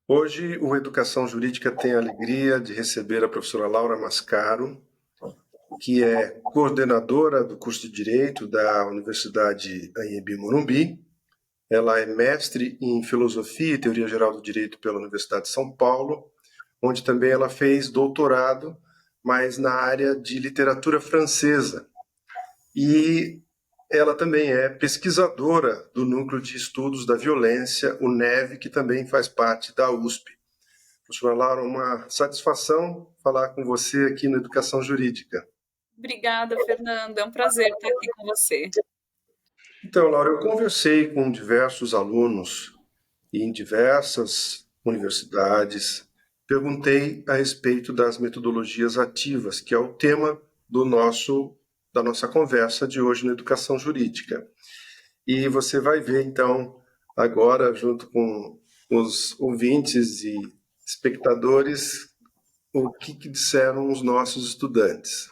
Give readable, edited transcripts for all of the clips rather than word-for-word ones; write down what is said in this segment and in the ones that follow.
Hoje, o Educação Jurídica tem a alegria de receber a professora Laura Mascaro, que é coordenadora do curso de Direito da Universidade Anhembi Morumbi. Ela é mestre em Filosofia e Teoria Geral do Direito pela Universidade de São Paulo, onde também ela fez doutorado, mas na área de literatura francesa. E ela também é pesquisadora do Núcleo de Estudos da Violência, o NEV, que também faz parte da USP. Professora Laura, uma satisfação falar com você aqui no Educação Jurídica. Obrigada, Fernanda. É um prazer estar aqui com você. Então, Laura, eu conversei com diversos alunos em diversas universidades, perguntei a respeito das metodologias ativas, que é o tema da nossa conversa de hoje na Educação Jurídica. E você vai ver, então, agora, junto com os ouvintes e espectadores, o que disseram os nossos estudantes.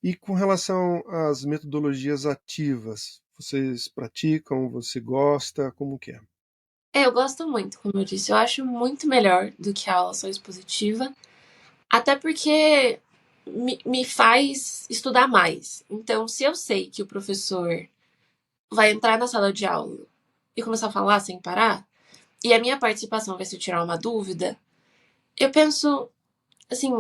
E com relação às metodologias ativas, vocês praticam, você gosta, como que é? Eu gosto muito, como eu disse. Eu acho muito melhor do que a aula só expositiva, até porque me faz estudar mais. Então, se eu sei que o professor vai entrar na sala de aula e começar a falar sem parar, e a minha participação vai ser tirar uma dúvida, eu penso assim,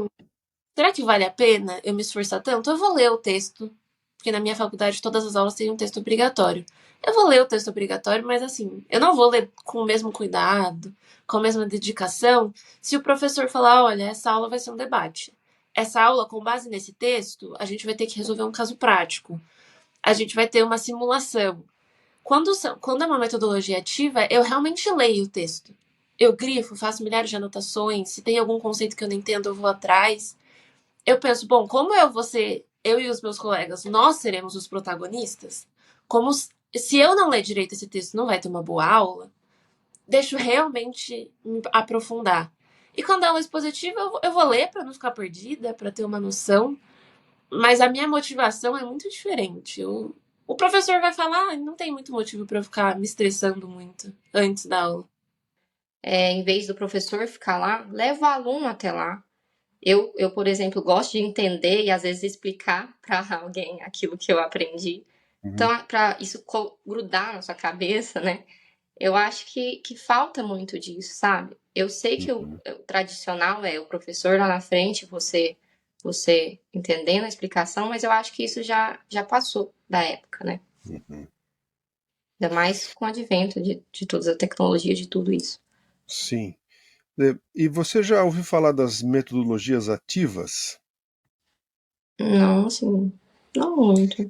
será que vale a pena eu me esforçar tanto? Eu vou ler o texto, porque na minha faculdade todas as aulas têm um texto obrigatório. Eu vou ler o texto obrigatório, mas assim, eu não vou ler com o mesmo cuidado, com a mesma dedicação, se o professor falar, olha, essa aula vai ser um debate. Essa aula, com base nesse texto, a gente vai ter que resolver um caso prático. A gente vai ter uma simulação. Quando é uma metodologia ativa, eu realmente leio o texto. Eu grifo, faço milhares de anotações. Se tem algum conceito que eu não entendo, eu vou atrás. Eu penso, bom, como eu e os meus colegas, nós seremos os protagonistas, se eu não ler direito esse texto, não vai ter uma boa aula, deixo realmente me aprofundar. E quando a aula é expositiva, eu vou ler para não ficar perdida, para ter uma noção, mas a minha motivação é muito diferente. O professor vai falar, não tem muito motivo para eu ficar me estressando muito antes da aula. Em vez do professor ficar lá, leva o aluno até lá. Por exemplo, gosto de entender e às vezes explicar para alguém aquilo que eu aprendi. Uhum. Então, para isso grudar na sua cabeça, né? Eu acho que falta muito disso, sabe? Eu sei que o tradicional é o professor lá na frente, você entendendo a explicação, mas eu acho que isso já passou da época, né? Uhum. Ainda mais com o advento de toda a tecnologia, de tudo isso. Sim. E você já ouviu falar das metodologias ativas? Não, assim, não muito.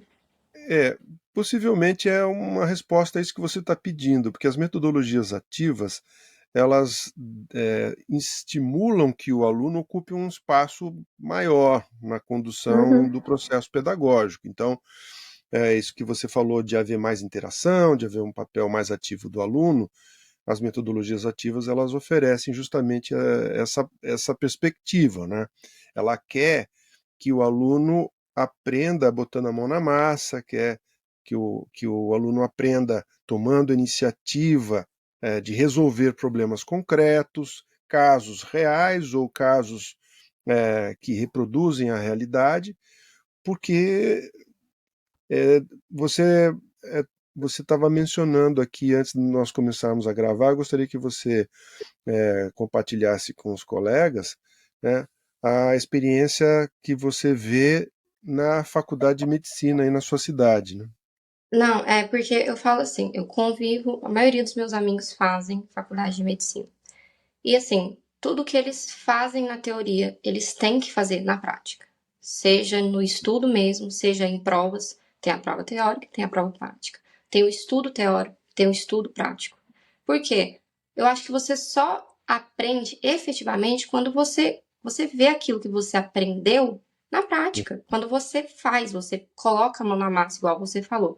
É, possivelmente é uma resposta a isso que você está pedindo, porque as metodologias ativas, elas estimulam que o aluno ocupe um espaço maior na condução Uhum. do processo pedagógico. Então, é isso que você falou de haver mais interação, de haver um papel mais ativo do aluno. As metodologias ativas, elas oferecem justamente essa perspectiva, né? Ela quer que o aluno aprenda botando a mão na massa, quer que o aluno aprenda tomando iniciativa de resolver problemas concretos, casos reais ou casos que reproduzem a realidade, porque é, você é, você estava mencionando aqui antes de nós começarmos a gravar, eu gostaria que você compartilhasse com os colegas, né, a experiência que você vê na faculdade de medicina aí na sua cidade, né? Não, é porque eu falo assim, eu convivo, a maioria dos meus amigos fazem faculdade de medicina. E assim, tudo que eles fazem na teoria, eles têm que fazer na prática. Seja no estudo mesmo, seja em provas, tem a prova teórica, tem a prova prática. Tem o estudo teórico, tem o estudo prático. Por quê? Eu acho que você só aprende efetivamente quando você vê aquilo que você aprendeu na prática. Quando você faz, você coloca a mão na massa, igual você falou.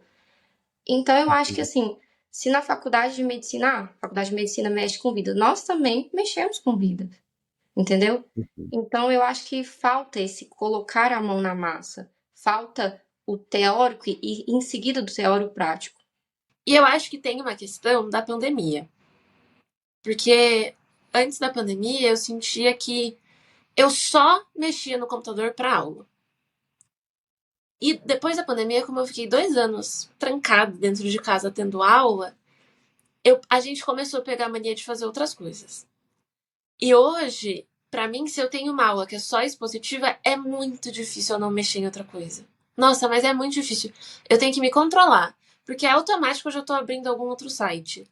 Então, eu acho que assim, se na faculdade de medicina, a faculdade de medicina mexe com vida, nós também mexemos com vida, entendeu? Então, eu acho que falta esse colocar a mão na massa, falta o teórico e em seguida do teórico prático. E eu acho que tem uma questão da pandemia. Porque antes da pandemia eu sentia que eu só mexia no computador para aula. E depois da pandemia, como eu fiquei 2 anos trancada dentro de casa tendo aula, a gente começou a pegar a mania de fazer outras coisas. E hoje, pra mim, se eu tenho uma aula que é só expositiva, é muito difícil eu não mexer em outra coisa. Nossa, mas é muito difícil. Eu tenho que me controlar, porque é automático eu já tô abrindo algum outro site.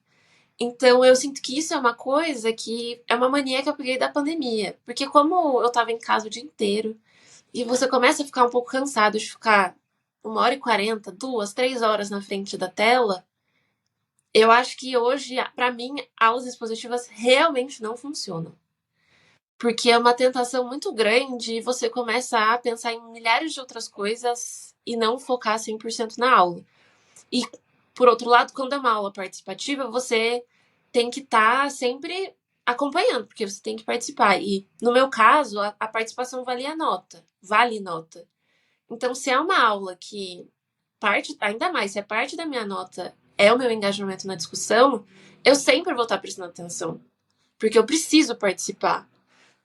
Então, eu sinto que isso é uma coisa que é uma mania que eu peguei da pandemia. Porque como eu tava em casa o dia inteiro, e você começa a ficar um pouco cansado de ficar 1h40, 2, 3 horas na frente da tela, eu acho que hoje, pra mim, aulas expositivas realmente não funcionam. Porque é uma tentação muito grande e você começa a pensar em milhares de outras coisas e não focar 100% na aula. E, por outro lado, quando é uma aula participativa, você tem que estar sempre acompanhando, porque você tem que participar. E, no meu caso, a participação valia nota. Vale nota. Então, se é uma aula que parte, ainda mais, se é parte da minha nota é o meu engajamento na discussão, eu sempre vou estar prestando atenção. Porque eu preciso participar.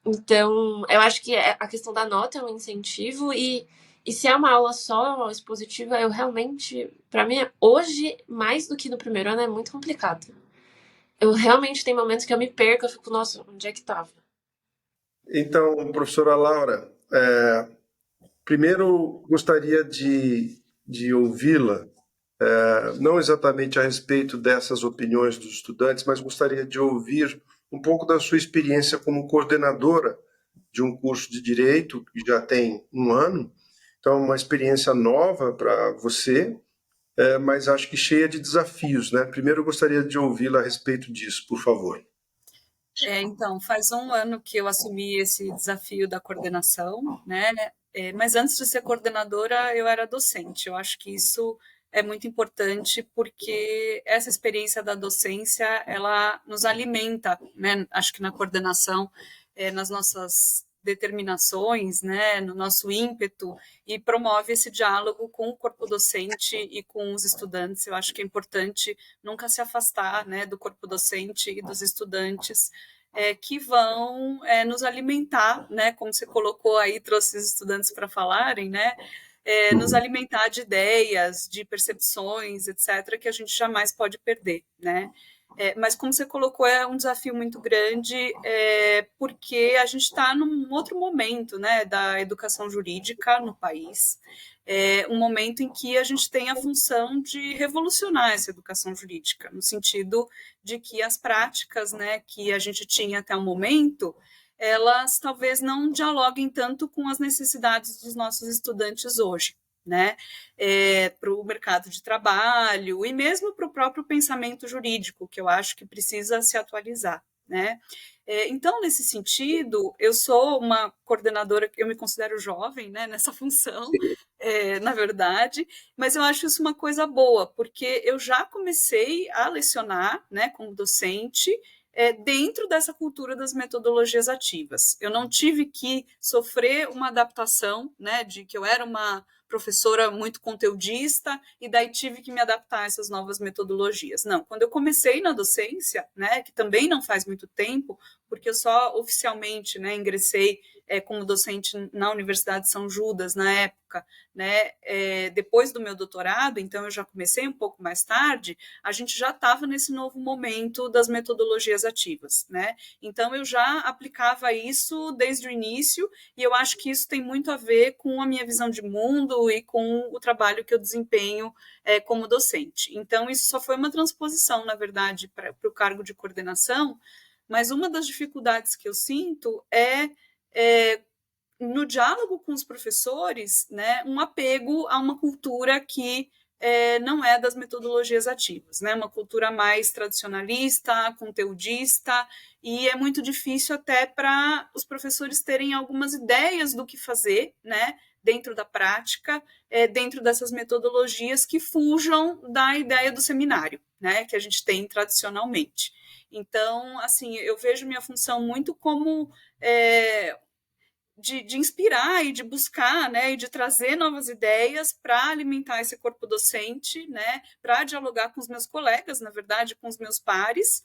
Então, eu acho que a questão da nota é um incentivo e se é uma aula só expositiva, eu realmente, pra mim, hoje, mais do que no primeiro ano, é muito complicado. Eu realmente tenho momentos que eu me perco, eu fico, nossa, onde é que tava? Então, professora Laura, primeiro gostaria de ouvi-la, não exatamente a respeito dessas opiniões dos estudantes, mas gostaria de ouvir um pouco da sua experiência como coordenadora de um curso de Direito, que já tem 1 ano, então uma experiência nova para você, mas acho que cheia de desafios, né? Primeiro eu gostaria de ouvi-la a respeito disso, por favor. Então, faz 1 ano que eu assumi esse desafio da coordenação, né? Mas antes de ser coordenadora, eu era docente. Eu acho que isso é muito importante porque essa experiência da docência, ela nos alimenta, né? Acho que na coordenação, nas nossas determinações, né? No nosso ímpeto e promove esse diálogo com o corpo docente e com os estudantes. Eu acho que é importante nunca se afastar, né? Do corpo docente e dos estudantes que vão nos alimentar, né? Como você colocou aí, trouxe os estudantes para falarem, né? Nos alimentar de ideias, de percepções, etc., que a gente jamais pode perder, né? Mas como você colocou, é um desafio muito grande, porque a gente está num outro momento, né, da educação jurídica no país, um momento em que a gente tem a função de revolucionar essa educação jurídica, no sentido de que as práticas, né, que a gente tinha até o momento, elas talvez não dialoguem tanto com as necessidades dos nossos estudantes hoje, né, para o mercado de trabalho e mesmo para o próprio pensamento jurídico, que eu acho que precisa se atualizar, né. Então, nesse sentido, eu sou uma coordenadora, eu me considero jovem, né, nessa função, na verdade, mas eu acho isso uma coisa boa, porque eu já comecei a lecionar, né, como docente, dentro dessa cultura das metodologias ativas. Eu não tive que sofrer uma adaptação, né, de que eu era uma professora muito conteudista e daí tive que me adaptar a essas novas metodologias. Não, quando eu comecei na docência, né, que também não faz muito tempo, porque eu só oficialmente, né, ingressei como docente na Universidade de São Judas na época, né, depois do meu doutorado, então eu já comecei um pouco mais tarde, a gente já estava nesse novo momento das metodologias ativas, né? Então eu já aplicava isso desde o início e eu acho que isso tem muito a ver com a minha visão de mundo e com o trabalho que eu desempenho como docente. Então isso só foi uma transposição, na verdade, para o cargo de coordenação, mas uma das dificuldades que eu sinto é no diálogo com os professores, né, um apego a uma cultura que não é das metodologias ativas, né, uma cultura mais tradicionalista, conteudista, e é muito difícil até para os professores terem algumas ideias do que fazer, né, dentro da prática, dentro dessas metodologias que fujam da ideia do seminário, né, que a gente tem tradicionalmente. Então, assim, eu vejo minha função muito como de inspirar e de buscar, né, e de trazer novas ideias para alimentar esse corpo docente, né, para dialogar com os meus colegas, na verdade, com os meus pares,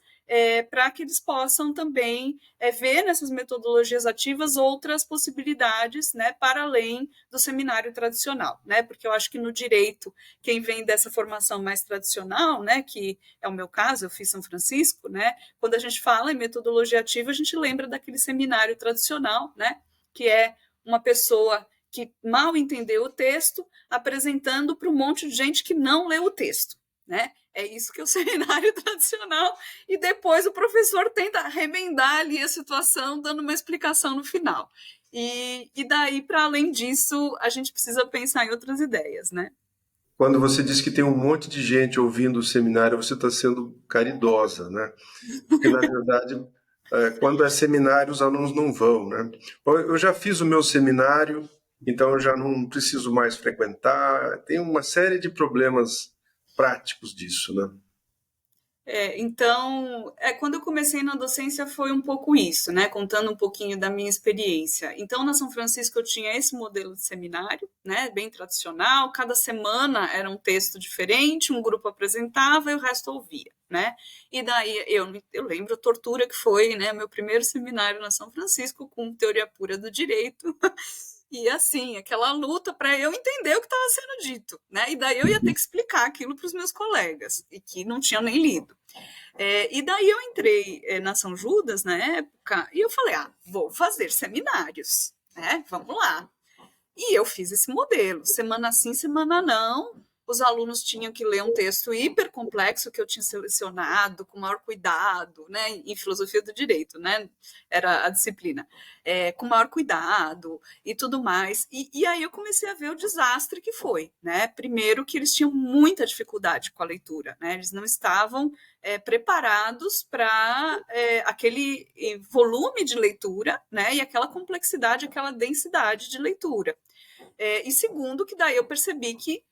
para que eles possam também ver nessas metodologias ativas outras possibilidades, né, para além do seminário tradicional, né, porque eu acho que no direito, quem vem dessa formação mais tradicional, né, que é o meu caso, eu fiz São Francisco, né, quando a gente fala em metodologia ativa, a gente lembra daquele seminário tradicional, né, que é uma pessoa que mal entendeu o texto, apresentando para um monte de gente que não leu o texto, né? É isso que é o seminário tradicional, e depois o professor tenta remendar ali a situação, dando uma explicação no final. E daí, para além disso, a gente precisa pensar em outras ideias, né? Quando você diz que tem um monte de gente ouvindo o seminário, você está sendo caridosa, né? Porque, na verdade, quando é seminário, os alunos não vão, né? Eu já fiz o meu seminário, então eu já não preciso mais frequentar. Tem uma série de problemas práticos disso, né? Então, quando eu comecei na docência foi um pouco isso, né? Contando um pouquinho da minha experiência. Então, na São Francisco eu tinha esse modelo de seminário, né? Bem tradicional. Cada semana era um texto diferente, um grupo apresentava e o resto ouvia, né? E daí eu lembro a tortura que foi, né? Meu primeiro seminário na São Francisco com teoria pura do direito. E assim, aquela luta para eu entender o que estava sendo dito, né? E daí eu ia ter que explicar aquilo para os meus colegas, e que não tinham nem lido. E daí eu entrei na São Judas, na época, e eu falei, vou fazer seminários, né? Vamos lá. E eu fiz esse modelo, semana sim, semana não. Os alunos tinham que ler um texto hiper complexo que eu tinha selecionado com maior cuidado, né? Em filosofia do direito, né? Era a disciplina. Com maior cuidado e tudo mais. E aí eu comecei a ver o desastre que foi, né? Primeiro que eles tinham muita dificuldade com a leitura, né? Eles não estavam preparados para aquele volume de leitura, né? E aquela complexidade, aquela densidade de leitura. E segundo, que daí eu percebi que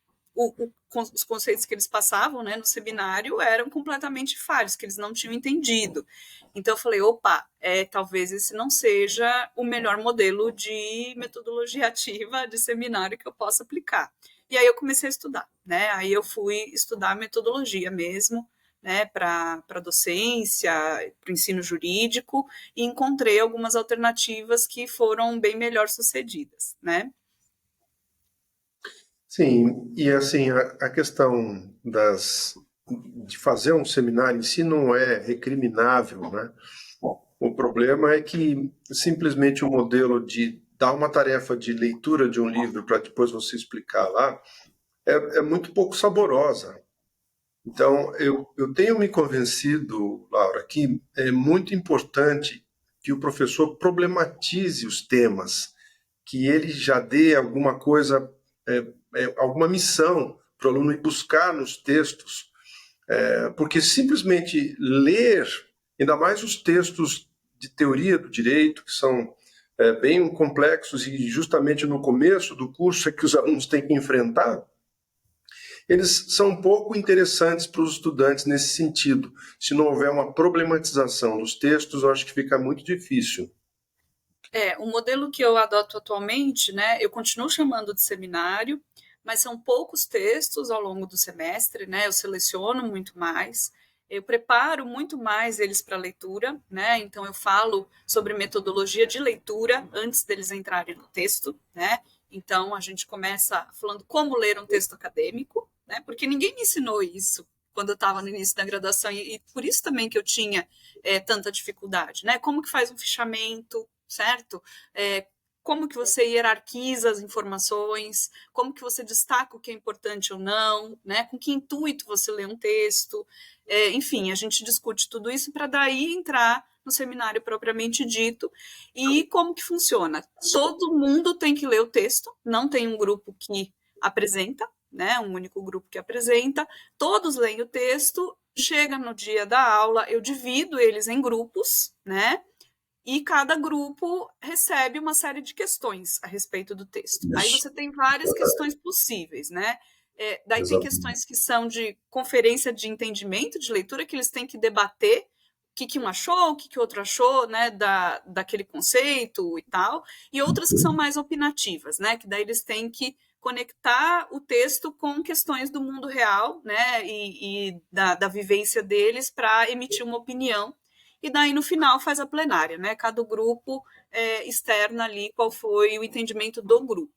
os conceitos que eles passavam, né, no seminário eram completamente falhos, que eles não tinham entendido. Então eu falei, opa, talvez esse não seja o melhor modelo de metodologia ativa de seminário que eu possa aplicar. E aí eu comecei a estudar, né? Aí eu fui estudar metodologia mesmo, né, para docência, para o ensino jurídico, e encontrei algumas alternativas que foram bem melhor sucedidas, né? Sim, e assim, a questão de fazer um seminário em si não é recriminável, né? O problema é que simplesmente o modelo de dar uma tarefa de leitura de um livro para depois você explicar lá é muito pouco saborosa. Então, eu tenho me convencido, Laura, que é muito importante que o professor problematize os temas, que ele já dê alguma coisa, alguma missão para o aluno ir buscar nos textos, porque simplesmente ler, ainda mais os textos de teoria do direito, que são bem complexos e justamente no começo do curso é que os alunos têm que enfrentar, eles são pouco interessantes para os estudantes nesse sentido. Se não houver uma problematização dos textos, eu acho que fica muito difícil. O modelo que eu adoto atualmente, né, eu continuo chamando de seminário, mas são poucos textos ao longo do semestre, né, eu seleciono muito mais, eu preparo muito mais eles para leitura, né, então eu falo sobre metodologia de leitura antes deles entrarem no texto, né, então a gente começa falando como ler um texto acadêmico, né, porque ninguém me ensinou isso quando eu estava no início da graduação, e por isso também que eu tinha tanta dificuldade, né, como que faz um fichamento, certo? Como que você hierarquiza as informações, como que você destaca o que é importante ou não, né? Com que intuito você lê um texto, enfim, a gente discute tudo isso para daí entrar no seminário propriamente dito. E como que funciona? Todo mundo tem que ler o texto, não tem um grupo que apresenta, né? Um único grupo que apresenta, todos leem o texto, chega no dia da aula, eu divido eles em grupos, né? E cada grupo recebe uma série de questões a respeito do texto. Aí você tem várias questões possíveis, né? Daí tem questões que são de conferência de entendimento, de leitura, que eles têm que debater que um achou, o que o outro achou, né, daquele conceito e tal, e outras que são mais opinativas, né, que daí eles têm que conectar o texto com questões do mundo real, né, e da vivência deles para emitir uma opinião, e daí no final faz a plenária, né, cada grupo externa ali qual foi o entendimento do grupo.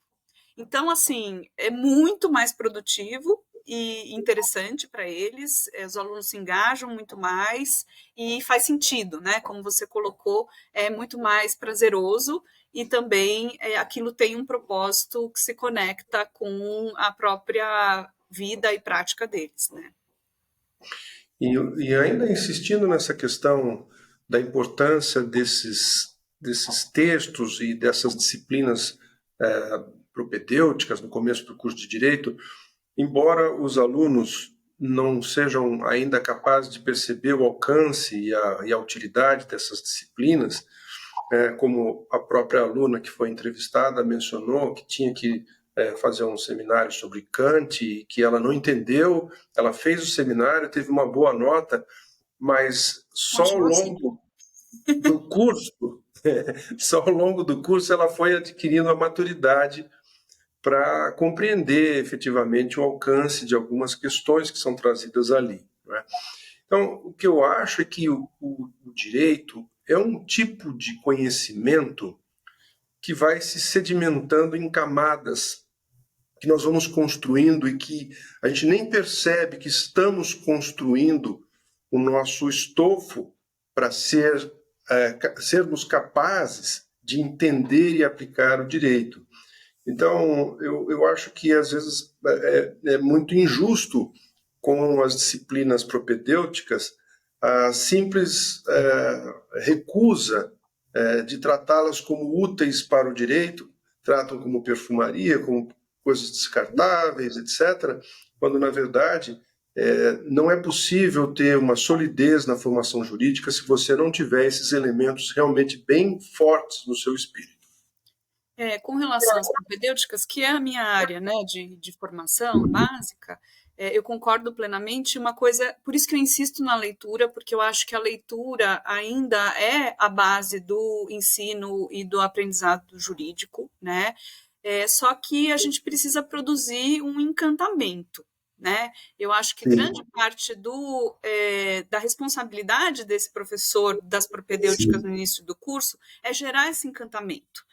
Então, assim, é muito mais produtivo e interessante para eles, os alunos se engajam muito mais e faz sentido, né? Como você colocou, é muito mais prazeroso e também aquilo tem um propósito que se conecta com a própria vida e prática deles, né? E ainda insistindo nessa questão da importância desses textos e dessas disciplinas propedêuticas no começo do curso de Direito, embora os alunos não sejam ainda capazes de perceber o alcance e a utilidade dessas disciplinas, como a própria aluna que foi entrevistada mencionou, que tinha que fazer um seminário sobre Kant, e que ela não entendeu, ela fez o seminário, teve uma boa nota, mas só ao longo do curso, só ao longo do curso ela foi adquirindo a maturidade para compreender efetivamente o alcance de algumas questões que são trazidas ali, né? Então, o que eu acho é que o direito é um tipo de conhecimento que vai se sedimentando em camadas que nós vamos construindo e que a gente nem percebe que estamos construindo o nosso estofo para sermos capazes de entender e aplicar o direito. Então, eu acho que às vezes é muito injusto com as disciplinas propedêuticas a simples recusa de tratá-las como úteis para o direito, tratam como perfumaria, como coisas descartáveis, etc., quando, na verdade, não é possível ter uma solidez na formação jurídica se você não tiver esses elementos realmente bem fortes no seu espírito. Com relação às propedêuticas, que é a minha área, né, de formação básica, eu concordo plenamente. Uma coisa, por isso que eu insisto na leitura, porque eu acho que a leitura ainda é a base do ensino e do aprendizado jurídico, né? Só que a gente precisa produzir um encantamento, né? Eu acho que grande parte da responsabilidade desse professor das propedêuticas no início do curso é gerar esse encantamento.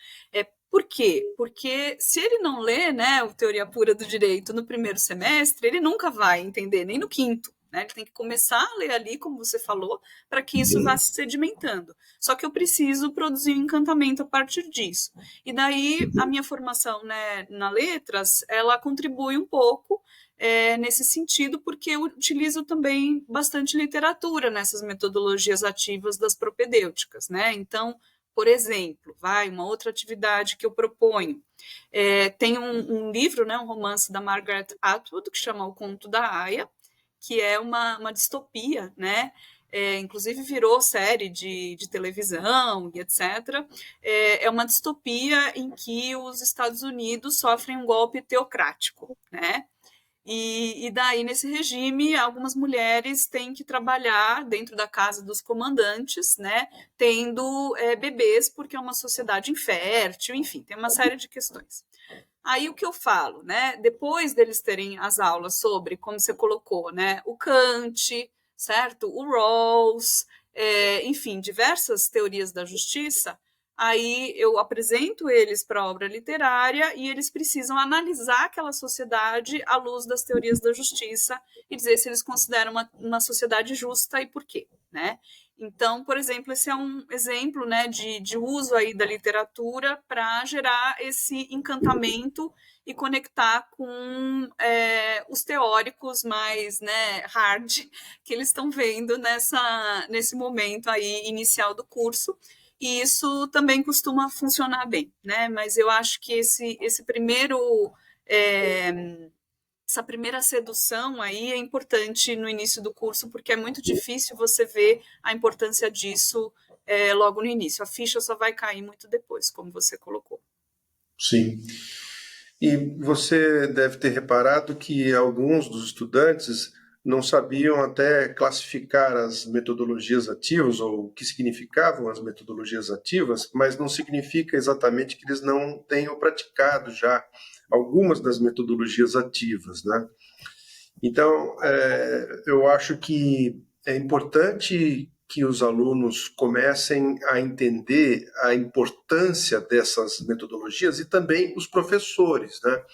Por quê? Porque se ele não lê, né, o Teoria Pura do Direito no primeiro semestre, ele nunca vai entender, nem no quinto. Né? Ele tem que começar a ler ali, como você falou, para que isso vá se sedimentando. Só que eu preciso produzir um encantamento a partir disso. E daí a minha formação, né, na letras, ela contribui um pouco nesse sentido, porque eu utilizo também bastante literatura nessas metodologias ativas das propedêuticas. Né? Então, por exemplo, uma outra atividade que eu proponho. Tem um livro, né, um romance da Margaret Atwood, que chama O Conto da Aia, que é uma distopia, né? Inclusive virou série de televisão e etc. É uma distopia em que os Estados Unidos sofrem um golpe teocrático, né? E daí, nesse regime, algumas mulheres têm que trabalhar dentro da casa dos comandantes, né, tendo bebês, porque é uma sociedade infértil, enfim, tem uma série de questões. Aí o que eu falo, né, depois deles terem as aulas sobre, como você colocou, né, o Kant, certo? O Rawls, enfim, diversas teorias da justiça, aí eu apresento eles para a obra literária e eles precisam analisar aquela sociedade à luz das teorias da justiça e dizer se eles consideram uma sociedade justa e por quê, né? Então, por exemplo, esse é um exemplo, né, de uso aí da literatura para gerar esse encantamento e conectar com os teóricos mais, né, hard que eles estão vendo nesse momento aí inicial do curso. E isso também costuma funcionar bem, né? Mas eu acho que esse primeiro essa primeira sedução aí é importante no início do curso, porque é muito difícil você ver a importância disso logo no início. A ficha só vai cair muito depois, como você colocou. Sim. E você deve ter reparado que alguns dos estudantes não sabiam até classificar as metodologias ativas ou o que significavam as metodologias ativas, mas não significa exatamente que eles não tenham praticado já algumas das metodologias ativas, né? Então, eu acho que é importante que os alunos comecem a entender a importância dessas metodologias e também os professores, né?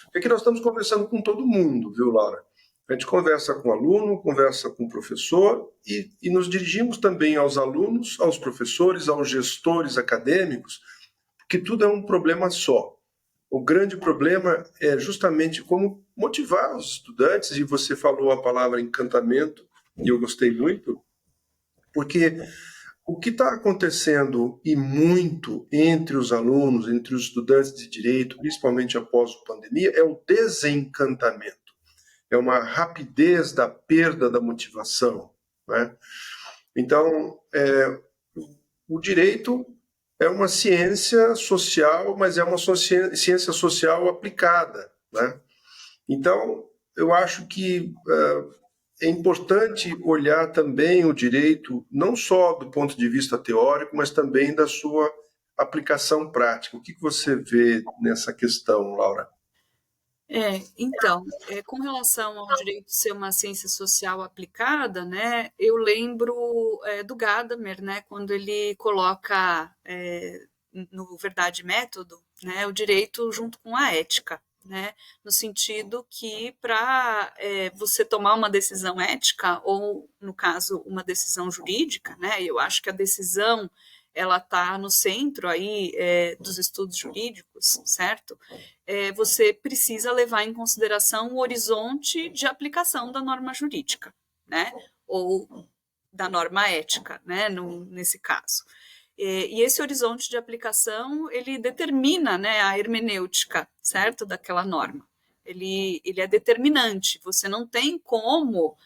Porque aqui nós estamos conversando com todo mundo, viu, Laura? A gente conversa com o aluno, conversa com o professor e nos dirigimos também aos alunos, aos professores, aos gestores acadêmicos, porque tudo é um problema só. O grande problema é justamente como motivar os estudantes, e você falou a palavra encantamento, e eu gostei muito, porque o que está acontecendo e muito entre os alunos, entre os estudantes de direito, principalmente após a pandemia, é o desencantamento. É uma rapidez da perda da motivação, né? Então, o direito é uma ciência social, mas é uma ciência social aplicada, né? Então, eu acho que é importante olhar também o direito, não só do ponto de vista teórico, mas também da sua aplicação prática. O que você vê nessa questão, Laura? Então, com relação ao direito ser uma ciência social aplicada, né, eu lembro do Gadamer, né, quando ele coloca no Verdade e Método, né, o direito junto com a ética, né, no sentido que para você tomar uma decisão ética, ou, no caso, uma decisão jurídica, né, eu acho que a decisão ela está no centro aí dos estudos jurídicos, certo? Você precisa levar em consideração o horizonte de aplicação da norma jurídica, né? Ou da norma ética, né? Nesse caso. E esse horizonte de aplicação, ele determina, né, a hermenêutica, certo? Daquela norma. Ele é determinante. Você não tem como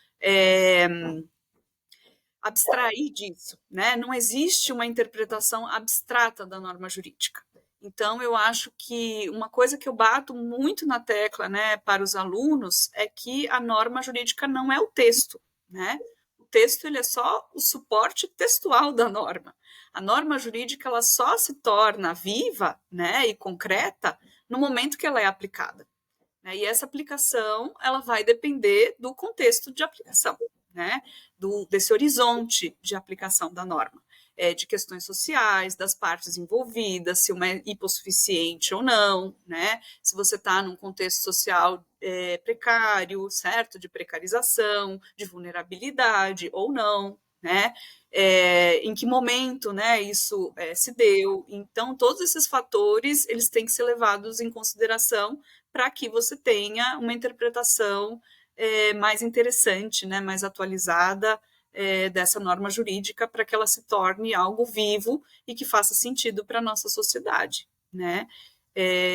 abstrair disso, né? Não existe uma interpretação abstrata da norma jurídica. Então, eu acho que uma coisa que eu bato muito na tecla, né, para os alunos é que a norma jurídica não é o texto, né? O texto ele é só o suporte textual da norma. A norma jurídica ela só se torna viva, né, e concreta no momento que ela é aplicada, né? E essa aplicação ela vai depender do contexto de aplicação, né? Desse horizonte de aplicação da norma, de questões sociais, das partes envolvidas, se uma é hipossuficiente ou não, né? Se você está num contexto social precário, certo? De precarização, de vulnerabilidade ou não, né? Em que momento, né, isso se deu. Então, todos esses fatores eles têm que ser levados em consideração para que você tenha uma interpretação mais interessante, né, mais atualizada dessa norma jurídica, para que ela se torne algo vivo e que faça sentido para a nossa sociedade, né?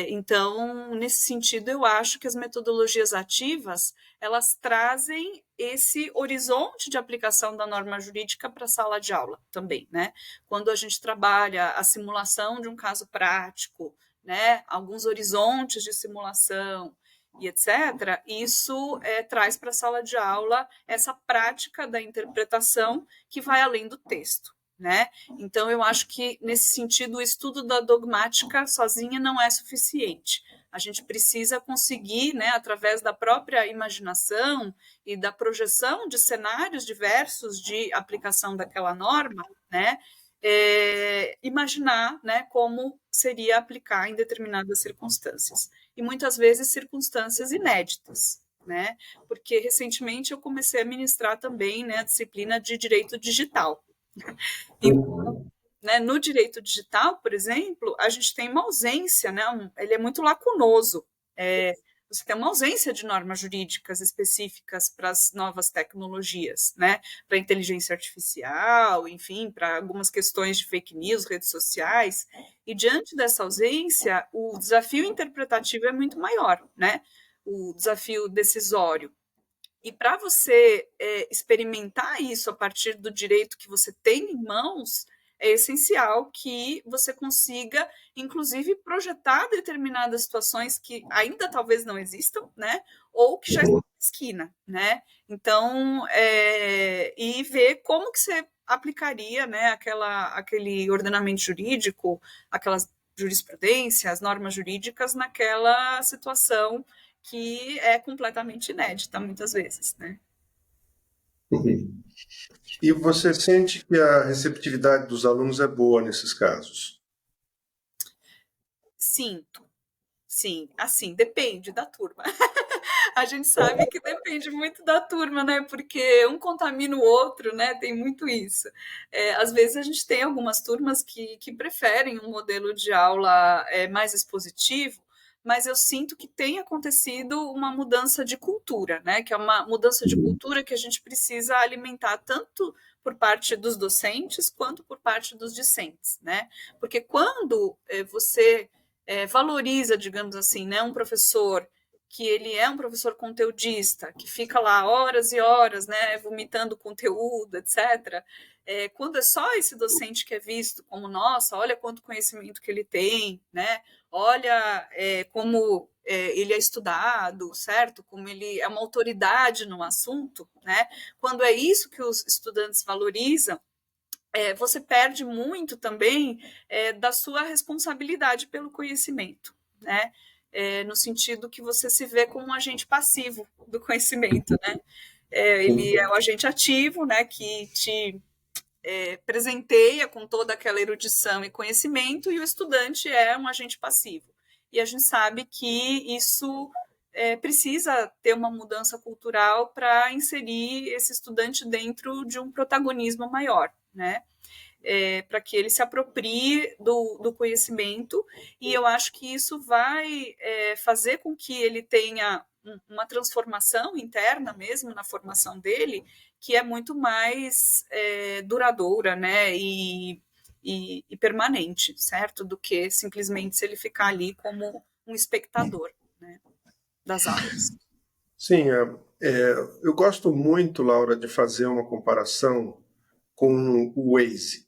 Então, nesse sentido, eu acho que as metodologias ativas, elas trazem esse horizonte de aplicação da norma jurídica para a sala de aula também, né? Quando a gente trabalha a simulação de um caso prático, né, alguns horizontes de simulação e etc., isso traz para a sala de aula essa prática da interpretação que vai além do texto, né? Então, eu acho que, nesse sentido, o estudo da dogmática sozinha não é suficiente. A gente precisa conseguir, né, através da própria imaginação e da projeção de cenários diversos de aplicação daquela norma, né, imaginar, né, como seria aplicar em determinadas circunstâncias. E muitas vezes circunstâncias inéditas, né? Porque recentemente eu comecei a ministrar também, né, a disciplina de direito digital. Então, né, no direito digital, por exemplo, a gente tem uma ausência, né, ele é muito lacunoso. Você tem uma ausência de normas jurídicas específicas para as novas tecnologias, né, para a inteligência artificial, enfim, para algumas questões de fake news, redes sociais. E diante dessa ausência, o desafio interpretativo é muito maior, né, o desafio decisório. E para você experimentar isso a partir do direito que você tem em mãos, é essencial que você consiga, inclusive, projetar determinadas situações que ainda talvez não existam, né? Ou que já estão na esquina, né? Então, e ver como que você aplicaria, né, aquele ordenamento jurídico, aquelas jurisprudências, normas jurídicas naquela situação que é completamente inédita muitas vezes, né? Uhum. E você sente que a receptividade dos alunos é boa nesses casos? Sinto, sim, assim, depende da turma. A gente sabe que depende muito da turma, né? Porque um contamina o outro, né? Tem muito isso. Às vezes a gente tem algumas turmas que preferem um modelo de aula mais expositivo, mas eu sinto que tem acontecido uma mudança de cultura, né? Que é uma mudança de cultura que a gente precisa alimentar tanto por parte dos docentes quanto por parte dos discentes, né? Porque quando você valoriza, digamos assim, né, um professor que ele é um professor conteudista, que fica lá horas e horas, né, vomitando conteúdo, etc. Quando é só esse docente que é visto como, nossa, olha quanto conhecimento que ele tem, né, olha como ele é estudado, certo? Como ele é uma autoridade no assunto, né? Quando é isso que os estudantes valorizam, você perde muito também da sua responsabilidade pelo conhecimento, né? No sentido que você se vê como um agente passivo do conhecimento, né? Ele é o agente ativo, né? Que te presenteia com toda aquela erudição e conhecimento, e o estudante é um agente passivo. E a gente sabe que isso precisa ter uma mudança cultural para inserir esse estudante dentro de um protagonismo maior, né? Para que ele se aproprie do conhecimento, e eu acho que isso vai fazer com que ele tenha uma transformação interna mesmo na formação dele, que é muito mais duradoura, né, e permanente, certo? Do que simplesmente se ele ficar ali como um espectador, né, das aulas. Sim, eu gosto muito, Laura, de fazer uma comparação com o Waze,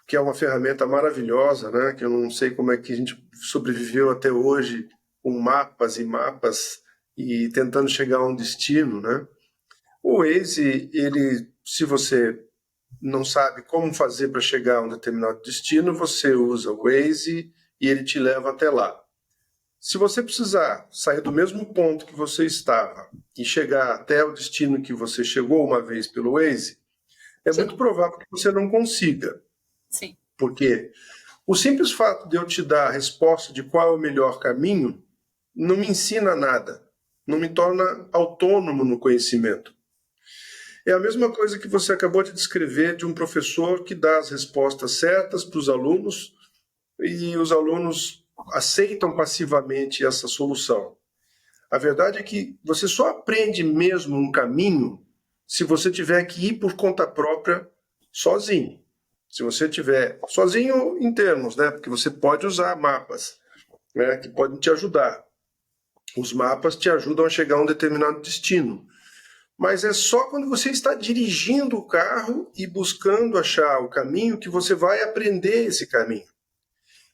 que é uma ferramenta maravilhosa, né? Que eu não sei como é que a gente sobreviveu até hoje com mapas e mapas e tentando chegar a um destino, né? O Waze, se você não sabe como fazer para chegar a um determinado destino, você usa o Waze e ele te leva até lá. Se você precisar sair do mesmo ponto que você estava e chegar até o destino que você chegou uma vez pelo Waze, é muito provável que você não consiga. Sim. Porque o simples fato de eu te dar a resposta de qual é o melhor caminho não me ensina nada, não me torna autônomo no conhecimento. É a mesma coisa que você acabou de descrever de um professor que dá as respostas certas para os alunos e os alunos aceitam passivamente essa solução. A verdade é que você só aprende mesmo um caminho se você tiver que ir por conta própria sozinho. Se você tiver sozinho em termos, né? Porque você pode usar mapas, né, que podem te ajudar. Os mapas te ajudam a chegar a um determinado destino. Mas é só quando você está dirigindo o carro e buscando achar o caminho que você vai aprender esse caminho.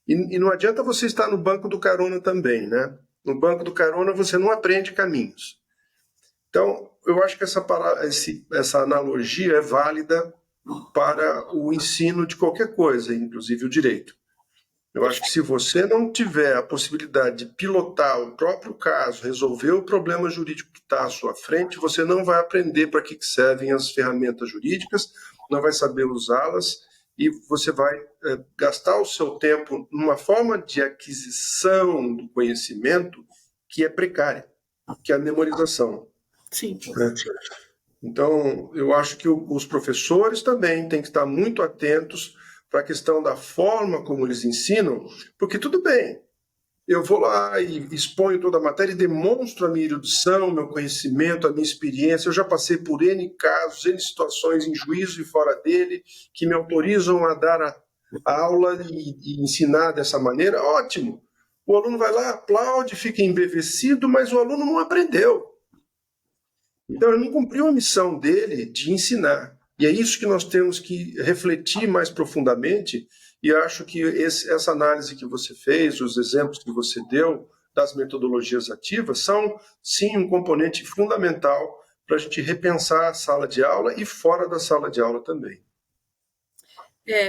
E não adianta você estar no banco do carona também, né? No banco do carona você não aprende caminhos. Então, eu acho que essa analogia é válida para o ensino de qualquer coisa, inclusive o direito. Eu acho que se você não tiver a possibilidade de pilotar o próprio caso, resolver o problema jurídico que está à sua frente, você não vai aprender para que servem as ferramentas jurídicas, não vai saber usá-las e você vai gastar o seu tempo numa forma de aquisição do conhecimento que é precária, que é a memorização. Sim. Então, eu acho que os professores também têm que estar muito atentos para a questão da forma como eles ensinam, porque tudo bem, eu vou lá e exponho toda a matéria e demonstro a minha erudição, meu conhecimento, a minha experiência. Eu já passei por N casos, N situações em juízo e fora dele, que me autorizam a dar a aula e ensinar dessa maneira. Ótimo! O aluno vai lá, aplaude, fica embevecido, mas o aluno não aprendeu. Então, ele não cumpriu a missão dele de ensinar. E é isso que nós temos que refletir mais profundamente, e acho que essa análise que você fez, os exemplos que você deu das metodologias ativas, são, sim, um componente fundamental para a gente repensar a sala de aula e fora da sala de aula também.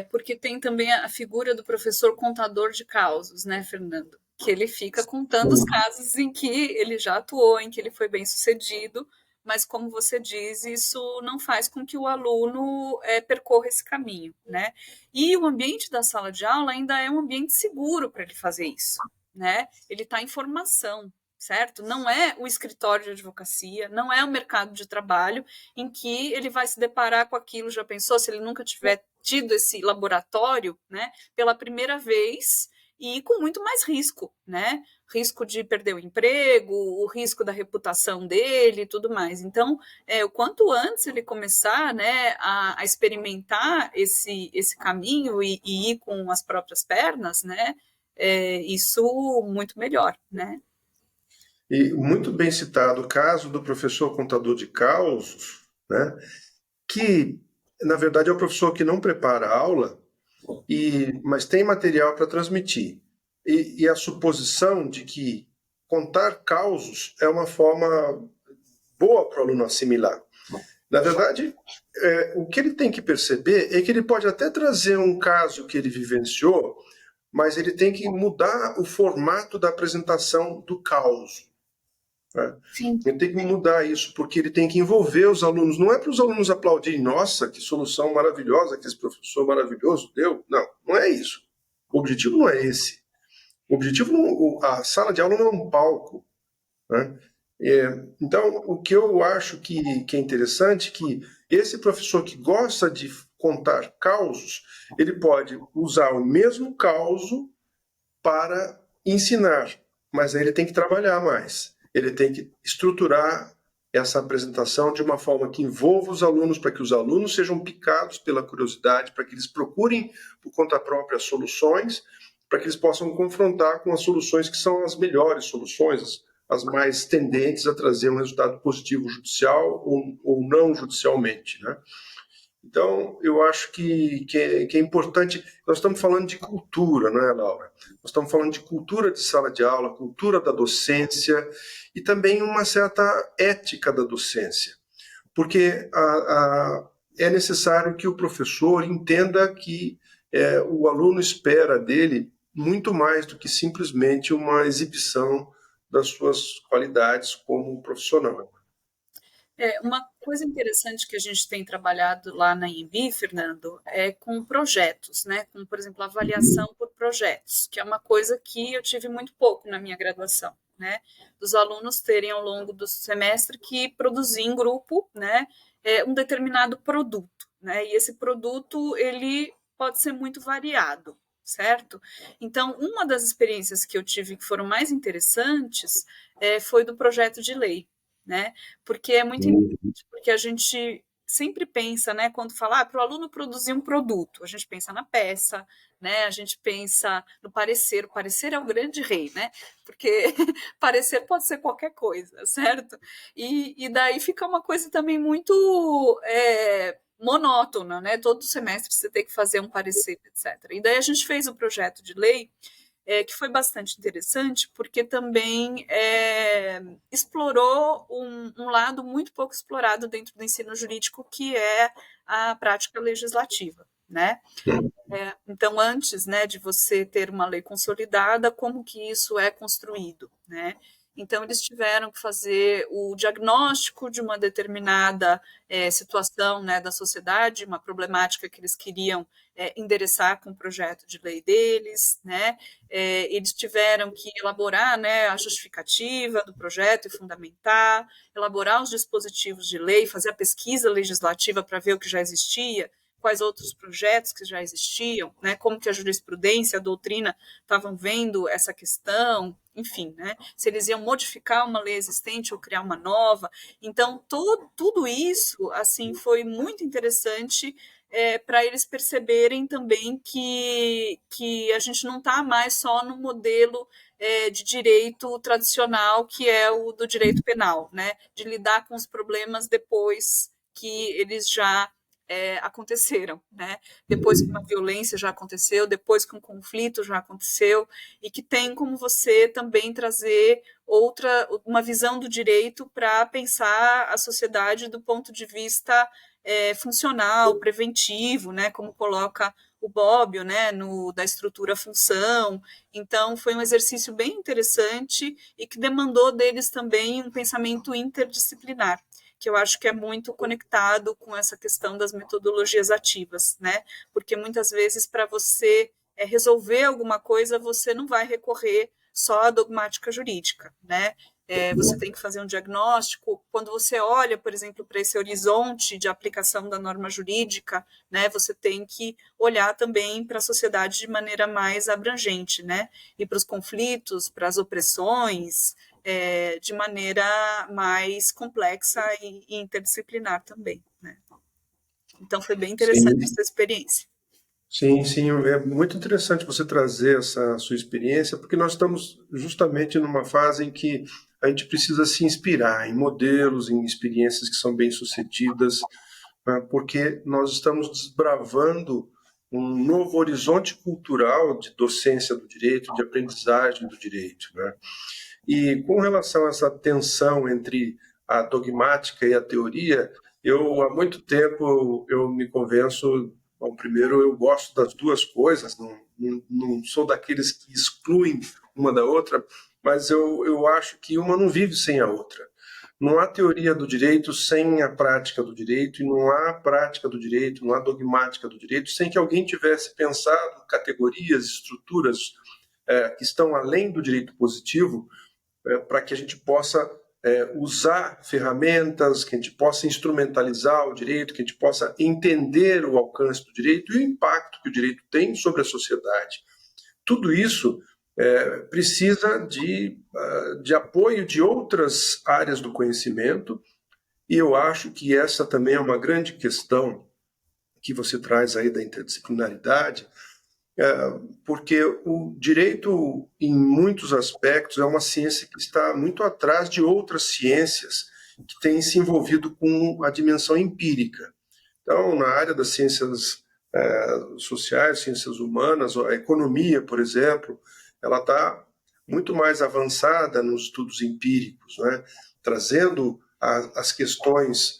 Porque tem também a figura do professor contador de causos, né, Fernando? Que ele fica contando os casos em que ele já atuou, em que ele foi bem sucedido, mas como você diz, isso não faz com que o aluno percorra esse caminho, né? E o ambiente da sala de aula ainda é um ambiente seguro para ele fazer isso, né? Ele está em formação, certo? Não é o escritório de advocacia, não é o mercado de trabalho em que ele vai se deparar com aquilo. Já pensou se ele nunca tiver tido esse laboratório, né, pela primeira vez, e com muito mais risco, né? Risco de perder o emprego, o risco da reputação dele e tudo mais. Então, o quanto antes ele começar, né, a experimentar esse caminho e ir com as próprias pernas, né, isso muito melhor, né? E muito bem citado o caso do professor contador de causos, né, que, na verdade, é o professor que não prepara a aula, mas tem material para transmitir. E a suposição de que contar causos é uma forma boa para o aluno assimilar. Na verdade, o que ele tem que perceber é que ele pode até trazer um caso que ele vivenciou, mas ele tem que mudar o formato da apresentação do caos. Né? Ele tem que mudar isso, porque ele tem que envolver os alunos. Não é para os alunos aplaudirem, nossa, que solução maravilhosa que esse professor maravilhoso deu. Não, não é isso. O objetivo não é esse. O objetivo, a sala de aula não é um palco. Né? Então, o que eu acho que é interessante é que esse professor que gosta de contar causos, ele pode usar o mesmo causo para ensinar, mas aí ele tem que trabalhar mais. Ele tem que estruturar essa apresentação de uma forma que envolva os alunos, para que os alunos sejam picados pela curiosidade, para que eles procurem por conta própria soluções, para que eles possam confrontar com as soluções que são as melhores soluções, as mais tendentes a trazer um resultado positivo judicial ou não judicialmente, né? Então, eu acho que é importante. Nós estamos falando de cultura, não é, Laura? Nós estamos falando de cultura de sala de aula, cultura da docência e também uma certa ética da docência, porque é necessário que o professor entenda que o aluno espera dele muito mais do que simplesmente uma exibição das suas qualidades como profissional. Uma coisa interessante que a gente tem trabalhado lá na IMB, Fernando, é com projetos, né? Como, por exemplo, avaliação por projetos, que é uma coisa que eu tive muito pouco na minha graduação, né? Dos alunos terem ao longo do semestre que produzir em grupo, né? Um determinado produto, né? E esse produto, ele pode ser muito variado, certo? Então, uma das experiências que eu tive que foram mais interessantes foi do projeto de lei, né? Porque é muito importante, porque a gente sempre pensa, né, quando fala para o aluno produzir um produto, a gente pensa na peça, né, a gente pensa no parecer, o parecer é o grande rei, né, porque parecer pode ser qualquer coisa, certo? E daí fica uma coisa também muito monótona, né, todo semestre você tem que fazer um parecer, etc. E daí a gente fez um projeto de lei que foi bastante interessante, porque também explorou um lado muito pouco explorado dentro do ensino jurídico, que é a prática legislativa, né? Então, antes, né, de você ter uma lei consolidada, como que isso é construído, né? Então, eles tiveram que fazer o diagnóstico de uma determinada situação, né, da sociedade, uma problemática que eles queriam endereçar com o projeto de lei deles, né? Eles tiveram que elaborar, né, a justificativa do projeto e fundamentar, elaborar os dispositivos de lei, fazer a pesquisa legislativa para ver o que já existia, quais outros projetos que já existiam, né, como que a jurisprudência, a doutrina estavam vendo essa questão, enfim, né, se eles iam modificar uma lei existente ou criar uma nova. Então, tudo isso, assim, foi muito interessante para eles perceberem também que a gente não está mais só no modelo de direito tradicional, que é o do direito penal, né, de lidar com os problemas depois que eles já aconteceram, né? Depois que uma violência já aconteceu, depois que um conflito já aconteceu, e que tem como você também trazer uma visão do direito para pensar a sociedade do ponto de vista funcional, preventivo, né? Como coloca o Bobbio, né? Da estrutura-função. Então, foi um exercício bem interessante e que demandou deles também um pensamento interdisciplinar, que eu acho que é muito conectado com essa questão das metodologias ativas, né? Porque muitas vezes, para você resolver alguma coisa, você não vai recorrer só à dogmática jurídica, né? Você tem que fazer um diagnóstico. Quando você olha, por exemplo, para esse horizonte de aplicação da norma jurídica, né, você tem que olhar também para a sociedade de maneira mais abrangente, né? E para os conflitos, para as opressões, de maneira mais complexa e interdisciplinar também, né? Então, foi bem interessante Sim, essa experiência. sim, sim. É muito interessante você trazer essa sua experiência, porque nós estamos justamente numa fase em que a gente precisa se inspirar em modelos, em experiências que são bem-sucedidas, né, porque nós estamos desbravando um novo horizonte cultural de docência do direito, de aprendizagem do direito, né? E com relação a essa tensão entre a dogmática e a teoria, eu há muito tempo eu me convenço, bom, primeiro eu gosto das duas coisas, não sou daqueles que excluem uma da outra, mas eu acho que uma não vive sem a outra. Não há teoria do direito sem a prática do direito, e não há prática do direito, não há dogmática do direito sem que alguém tivesse pensado categorias, estruturas que estão além do direito positivo, para que a gente possa usar ferramentas, que a gente possa instrumentalizar o direito, que a gente possa entender o alcance do direito e o impacto que o direito tem sobre a sociedade. Tudo isso precisa de apoio de outras áreas do conhecimento, e eu acho que essa também é uma grande questão que você traz aí da interdisciplinaridade, porque o direito, em muitos aspectos, é uma ciência que está muito atrás de outras ciências que têm se envolvido com a dimensão empírica. Então, na área das ciências sociais, ciências humanas, a economia, por exemplo, ela está muito mais avançada nos estudos empíricos, né? Trazendo as questões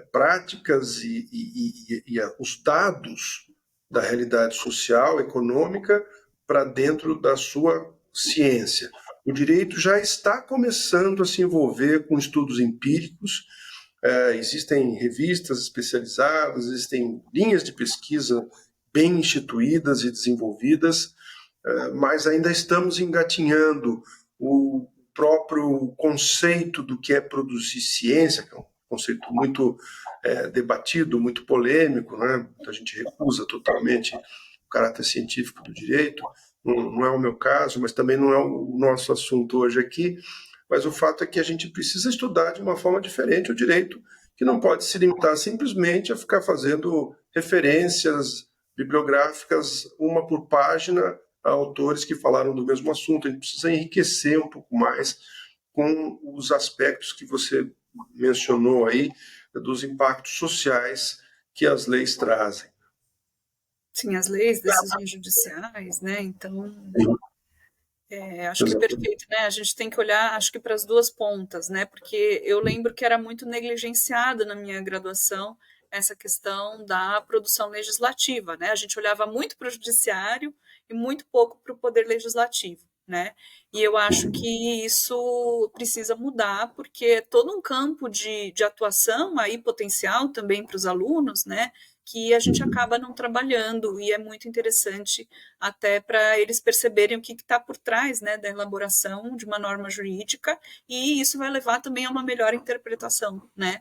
práticas e os dados da realidade social, econômica, para dentro da sua ciência. O direito já está começando a se envolver com estudos empíricos, existem revistas especializadas, existem linhas de pesquisa bem instituídas e desenvolvidas, mas ainda estamos engatinhando o próprio conceito do que é produzir ciência, que é um conceito muito debatido, muito polêmico, né? A gente recusa totalmente o caráter científico do direito, não é o meu caso, mas também não é o nosso assunto hoje aqui, mas o fato é que a gente precisa estudar de uma forma diferente o direito, que não pode se limitar simplesmente a ficar fazendo referências bibliográficas, uma por página, a autores que falaram do mesmo assunto. A gente precisa enriquecer um pouco mais com os aspectos que você mencionou aí, dos impactos sociais que as leis trazem. Sim, as leis, decisões judiciais, né? Então, acho que é Exatamente. perfeito, né? A gente tem que olhar, acho que para as duas pontas, né? Porque eu lembro que era muito negligenciado na minha graduação essa questão da produção legislativa, né? A gente olhava muito para o judiciário e muito pouco para o poder legislativo, né? E eu acho que isso precisa mudar, porque é todo um campo de atuação aí potencial também para os alunos, né? Que a gente acaba não trabalhando, e é muito interessante até para eles perceberem o que está por trás, né, da elaboração de uma norma jurídica, e isso vai levar também a uma melhor interpretação, né,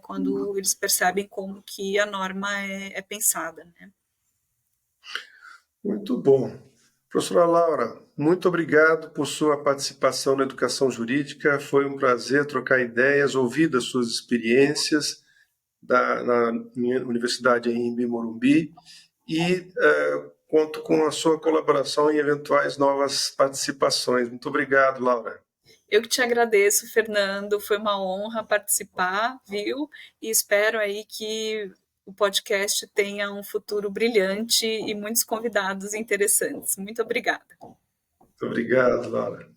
quando eles percebem como que a norma é pensada, né. Muito bom. Professora Laura, muito obrigado por sua participação na Educação Jurídica. Foi um prazer trocar ideias, ouvir das suas experiências na minha universidade em Morumbi, e conto com a sua colaboração em eventuais novas participações. Muito obrigado, Laura. Eu que te agradeço, Fernando, foi uma honra participar, viu? E espero aí que o podcast tenha um futuro brilhante e muitos convidados interessantes. Muito obrigada. Muito obrigado, Laura.